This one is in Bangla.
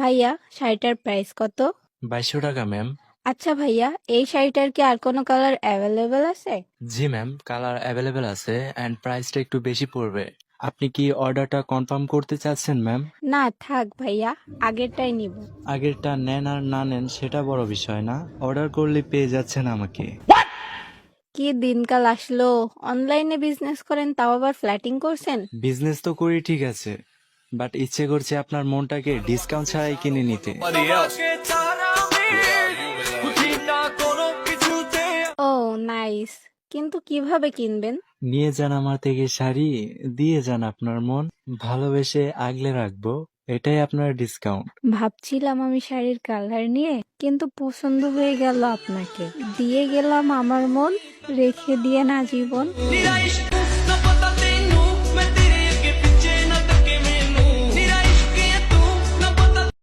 ভাইয়া, শাড়িটার প্রাইস কত? 2200 টাকা ম্যাম। আচ্ছা ভাইয়া, এই শাড়িটার কি আর কোনো কালার অ্যাভেলেবেল আছে? জি ম্যাম, কালার অ্যাভেলেবেল আছে অ্যান্ড প্রাইসটা একটু বেশি পড়বে। আপনি কি অর্ডারটা কনফার্ম করতে চাচ্ছেন ম্যাম? না থাক ভাইয়া, আগেরটাই নিব। আগেরটা নেন আর না নেন সেটা বড় বিষয় না, অর্ডার করলে পেয়ে যাচ্ছেন আমাকে। কি দিনকাল আসলো! অনলাইনে বিজনেস করেন, তাও আবার ফ্ল্যাটিং করছেন? বিজনেস তো করি ঠিক আছে, বাট ইচ্ছে করছে আপনার মনটাকে ডিসকাউন্ট ছাড়াই কিনে নিতে। ও নাইস, কিন্তু কিভাবে কিনবেন? নিয়ে যান আমার থেকে শাড়ি, দিয়ে যান আপনার মন, ভালোবেসে আগলে রাখবো, এটাই আপনার ডিসকাউন্ট। ভাবছিলাম আমি শাড়ির কালার নিয়ে, কিন্তু পছন্দ হয়ে গেল আপনাকে। দিয়ে গেলাম আমার মন, রেখে দিয়ে না জীবন।